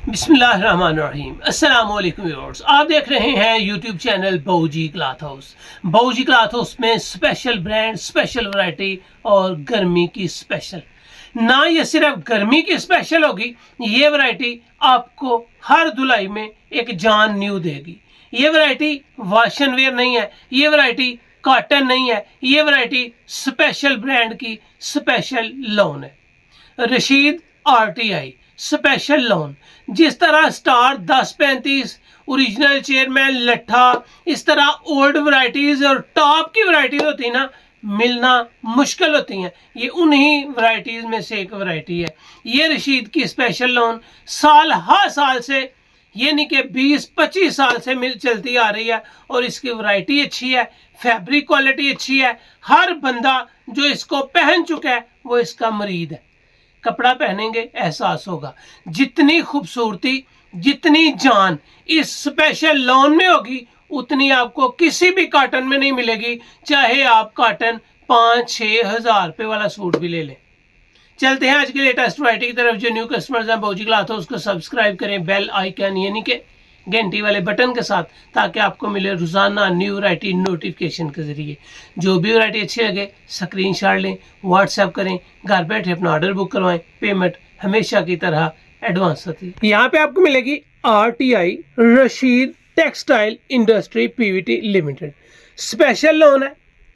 बिस्मिल्लाहिर्रहमानिर्रहीम। अस्सलाम वालेकुम व्यूअर्स, आप देख रहे हैं YouTube channel Bauji cloth house. Bauji cloth house में स्पेशल ब्रांड, स्पेशल वैरायटी और गर्मी की स्पेशल। ना ये सिर्फ गर्मी की स्पेशल होगी, ये वैरायटी आपको हर धुलाई में एक जान न्यू देगी। ये वैरायटी वाशन वेयर नहीं है, ये वैरायटी कॉटन नहीं है, ये वैरायटी स्पेशल ब्रांड की स्पेशल लॉन है। Rashid RTI special loan. जिस तरह स्टार 1035, ओरिजिनल चेयरमैन, लट्ठा, इस तरह ओल्ड वैरायटीज और टॉप की वैरायटीज होती है ना, मिलना मुश्किल होती हैं, ये उन्हीं वैरायटीज में से एक वैरायटी है। ये रशीद की स्पेशल लोन साल हर साल से, ये नहीं कि 20-25 साल से मिल चलती आ रही है और इसकी वैरायटी अच्छी है, फैब्रिक क्वालिटी अच्छी है। हर बंदा जो इसको पहन चुका है वो इसका मरीद है। कपड़ा पहनेंगे एहसास होगा, जितनी खूबसूरती, जितनी जान इस स्पेशल लॉन में होगी उतनी आपको किसी भी कॉटन में नहीं मिलेगी, चाहे आप कॉटन 5-6 हज़ार रुपये वाला सूट भी ले लें। चलते हैं आज की लेटेस्ट वैरायटी की तरफ। जो न्यू कस्टमर्स हैं बाऊजी क्लॉथ हाउस उसको सब्सक्राइब करें बेल आइकन यानी कि घंटी वाले बटन के साथ, ताकि आपको मिले रोज़ाना न्यू वैरायटी नोटिफिकेशन के ज़रिए। जो भी वैरायटी अच्छी लगे स्क्रीनशॉट लें, व्हाट्सएप करें, घर बैठे अपना ऑर्डर बुक करवाएं। पेमेंट हमेशा की तरह एडवांस होती है। यहाँ पे आपको मिलेगी RTI Rashid textile industry PVT limited special loan है।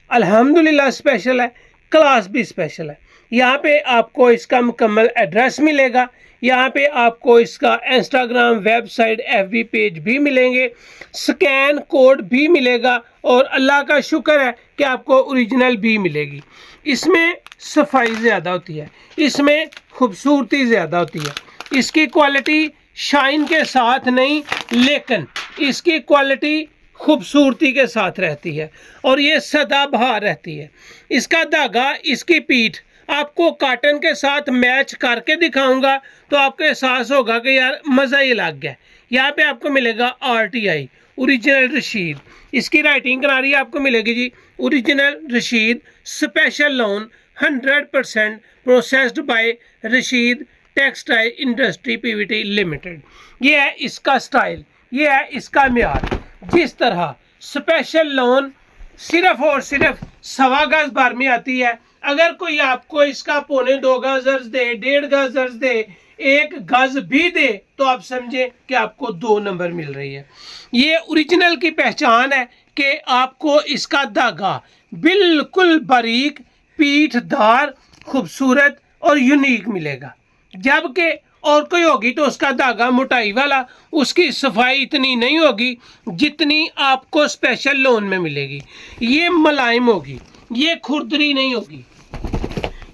अल्हम्दुलिल्लाह स्पेशल है, क्लास भी स्पेशल है। यहाँ पे आपको इसका मुकम्मल एड्रेस मिलेगा। यहाँ पे आपको इसका इंस्टाग्राम, वेबसाइट, FB पेज भी मिलेंगे, स्कैन कोड भी मिलेगा और अल्लाह का शुक्र है कि आपको ओरिजिनल भी मिलेगी। इसमें सफाई ज़्यादा होती है, इसमें खूबसूरती ज़्यादा होती है। इसकी क्वालिटी शाइन के साथ नहीं, लेकिन इसकी क्वालिटी खूबसूरती के साथ रहती है और ये सदाबहार रहती है। इसका धागा, इसकी पीठ आपको कॉटन के साथ मैच करके दिखाऊंगा तो आपको एहसास होगा कि यार मज़ा ही लग गया। यहाँ पे आपको मिलेगा RTI ओरिजिनल रशीद, इसकी राइटिंग किनारी आपको मिलेगी जी original Rashid special lawn 100% processed by Rashid textile industry PVT limited. ये है इसका स्टाइल, ये है इसका म्यार। जिस तरह स्पेशल लोन सिर्फ और सिर्फ 1.25 गज भर में आती है, अगर कोई आपको इसका 1.25 गज अर्ज दे, 1.5 गज अर्ज दे, 1 गज भी दे, तो आप समझे कि आपको 2 नंबर मिल रही है। ये ओरिजिनल की पहचान है कि आपको इसका धागा बिल्कुल बारीक, पीठदार, खूबसूरत और यूनिक मिलेगा। जबकि और कोई होगी तो उसका धागा मोटाई वाला, उसकी सफाई इतनी नहीं होगी जितनी आपको स्पेशल लोन में मिलेगी। ये मुलायम होगी, ये खुरदरी नहीं होगी।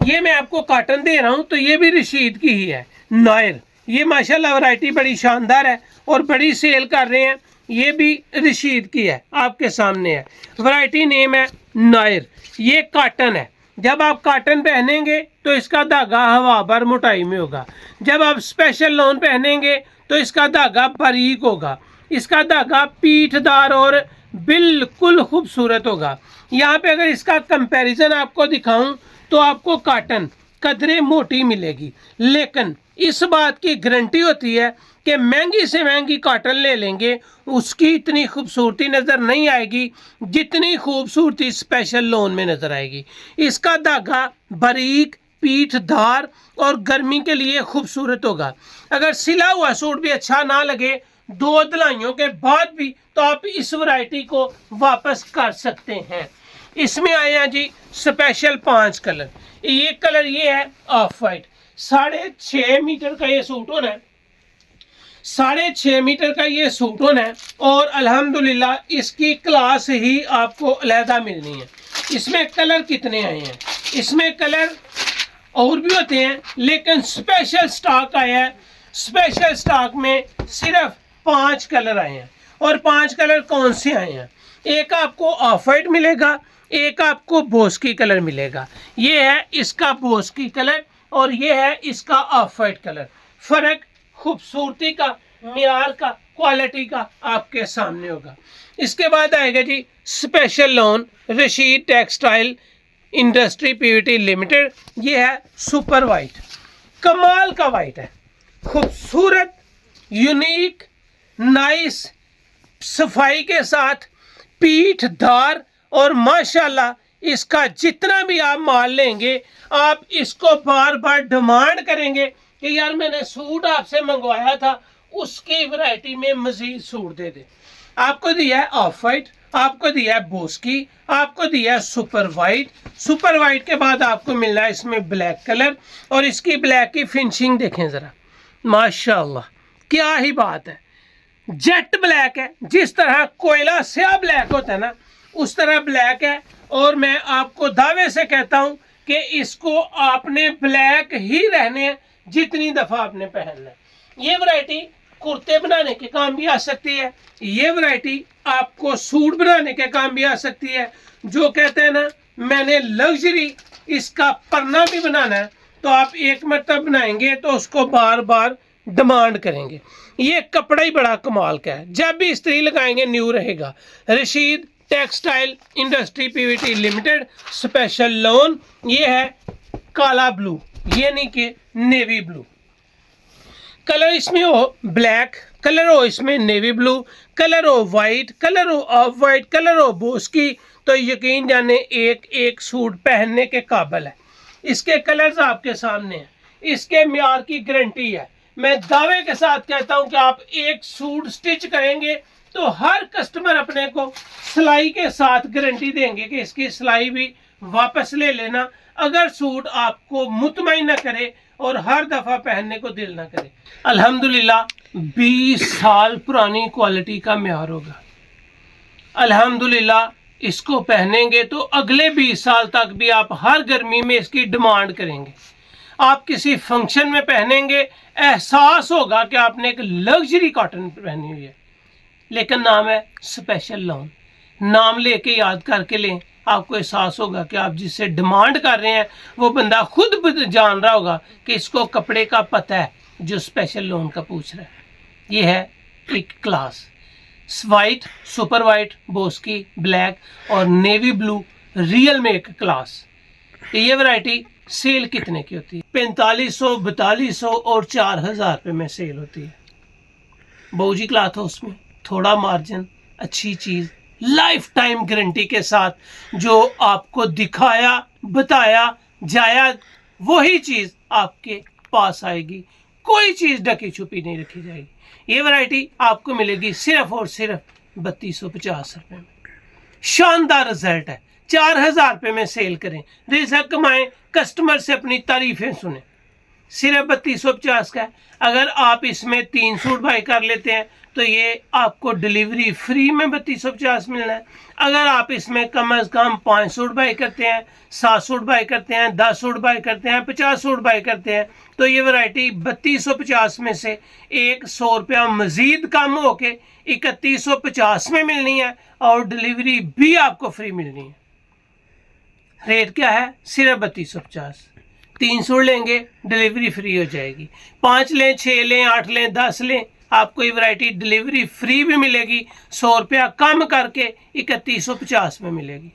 ये मैं आपको कॉटन दे रहा हूँ तो ये भी रशीद की ही है, नायर। ये माशाल्लाह वैरायटी बड़ी शानदार है और बड़ी सेल कर रहे हैं। ये भी रशीद की है, आपके सामने है। वैरायटी नेम है नायर। ये कॉटन है। जब आप कॉटन पहनेंगे तो इसका धागा हवा भर मोटाई में होगा। जब आप स्पेशल लोन पहनेंगे तो इसका धागा बारीक होगा, इसका धागा पीठदार और बिल्कुल खूबसूरत होगा। यहाँ पे अगर इसका कंपैरिजन आपको दिखाऊं तो आपको कॉटन कदरे मोटी मिलेगी, लेकिन इस बात की गारंटी होती है कि महंगी से महंगी कॉटन ले लेंगे उसकी इतनी खूबसूरती नज़र नहीं आएगी जितनी खूबसूरती स्पेशल लोन में नज़र आएगी। इसका धागा बारीक, पीठदार और गर्मी के लिए खूबसूरत होगा। अगर सिला हुआ सूट भी अच्छा ना लगे 2 धुलाइयों के बाद भी, तो आप इस वैरायटी को वापस कर सकते हैं। इसमें आए हैं जी स्पेशल 5 कलर। ये कलर ये है ऑफ वाइट। 6.5 मीटर का ये सूट होना है, 6.5 मीटर का ये सूट होना है और अल्हम्दुलिल्लाह इसकी क्लास ही आपको अलहदा मिलनी है। इसमें कलर कितने आए हैं? इसमें कलर और भी होते हैं, लेकिन स्पेशल स्टॉक आया है। स्पेशल स्टॉक में सिर्फ 5 कलर आए हैं। और 5 कलर कौन से आए हैं? एक आपको ऑफ वाइट मिलेगा, एक आपको बोस्की कलर मिलेगा। ये है इसका बोस्की कलर और ये है इसका ऑफ वाइट कलर। फर्क खूबसूरती का, मियार का, क्वालिटी का आपके सामने होगा। इसके बाद आएगा जी special lawn Rashid textile industry PVT limited. ये है सुपर वाइट, कमाल का वाइट है, खूबसूरत यूनिक नाइस सफाई के साथ, पीठ धार, और माशाल्लाह इसका जितना भी आप माल लेंगे आप इसको बार बार डिमांड करेंगे कि यार मैंने सूट आपसे मंगवाया था, उसकी वैरायटी में मजीद सूट दे दे। आपको दिया है ऑफ वाइट, आपको दिया है बोस्की, आपको दिया है सुपर वाइट। सुपर वाइट के बाद आपको मिल रहा है इसमें ब्लैक कलर, और इसकी ब्लैक की फिनिशिंग देखें ज़रा, माशाल्लाह क्या ही बात है। जेट ब्लैक है, जिस तरह कोयला स्याह ब्लैक होता है ना, उस तरह ब्लैक है। और मैं आपको दावे से कहता हूं कि इसको आपने ब्लैक ही रहने जितनी दफ़ा आपने पहनना है। ये वैरायटी कुर्ते बनाने के काम भी आ सकती है, ये वैरायटी आपको सूट बनाने के काम भी आ सकती है। जो कहते हैं ना मैंने लग्जरी इसका पन्ना भी बनाना है, तो आप एक मरतबा बनाएंगे तो उसको बार बार डिमांड करेंगे। ये कपड़ा ही बड़ा कमाल का है, जब भी इस्त्री लगाएंगे न्यू रहेगा। Rashid textile industry Pvt limited special loan. ये है काला ब्लू, ये नहीं कि नेवी ब्लू। कलर इसमें हो ब्लैक, कलर हो इसमें नेवी ब्लू, कलर हो वाइट, कलर हो ऑफ वाइट, कलर हो बोस्की, तो यकीन जाने एक एक सूट पहनने के काबिल है। इसके कलर्स आपके सामने हैं, इसके म्यार की गारंटी है। मैं दावे के साथ कहता हूं कि आप एक सूट स्टिच करेंगे तो हर कस्टमर अपने को सिलाई के साथ गारंटी देंगे कि इसकी सिलाई भी वापस ले लेना, अगर सूट आपको मुतमईन न करे और हर दफ़ा पहनने को दिल ना करे। अल्हम्दुलिल्लाह 20 साल पुरानी क्वालिटी का म्यार होगा। अल्हम्दुलिल्लाह इसको पहनेंगे तो अगले 20 साल तक भी आप हर गर्मी में इसकी डिमांड करेंगे। आप किसी फंक्शन में पहनेंगे, एहसास होगा कि आपने एक लग्जरी कॉटन पहनी हुई है। लेकिन नाम है स्पेशल लोन, नाम लेके याद करके लें, आपको एहसास होगा कि आप जिससे डिमांड कर रहे हैं वो बंदा खुद जान रहा होगा कि इसको कपड़े का पता है जो स्पेशल लोन का पूछ रहा है। ये है एक class, white, super white, Boski, black और नेवी ब्लू, रियल में एक क्लास। ये वैरायटी सेल कितने की होती है? 4500, 4200 और 4000 रुपये में सेल होती है। बहूजी क्लॉथ हाउस में थोड़ा मार्जिन, अच्छी चीज़, लाइफ टाइम गारंटी के साथ, जो आपको दिखाया बताया जाया वही चीज़ आपके पास आएगी। कोई चीज़ ढकी छुपी नहीं रखी जाएगी। ये वैरायटी आपको मिलेगी सिर्फ और सिर्फ 3250 रुपये में। शानदार रिजल्ट है। 4000 रुपये में सेल करें, रिजल्ट कमाएं, कस्टमर से अपनी तारीफें सुने। सिर्फ 3250 का है। अगर आप इसमें 3 सूट बाई कर लेते हैं तो ये आपको डिलीवरी फ्री में 3250 मिलना है। अगर आप इसमें कम अज़ कम 5 सूट बाई करते हैं, 7 सूट बाई करते हैं, 10 सूट बाई करते हैं, 50 सूट बाई करते हैं, तो ये वैरायटी 3250 में से 100 रुपया मज़ीद कम होके 3150 में मिलनी है, और डिलीवरी भी आपको फ्री मिलनी है। रेट क्या है? सिर्फ 3250। 3 सूट लेंगे डिलीवरी फ्री हो जाएगी। 5 लें, 6 लें, 8 लें, 10 लें, आपको ये वैरायटी डिलीवरी फ्री भी मिलेगी, 100 रुपया कम करके 3150 में मिलेगी।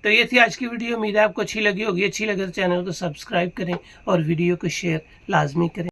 तो ये थी आज की वीडियो। उम्मीद है आपको अच्छी लगी होगी। अच्छी लगे तो चैनल को सब्सक्राइब करें और वीडियो को शेयर लाजमी करें।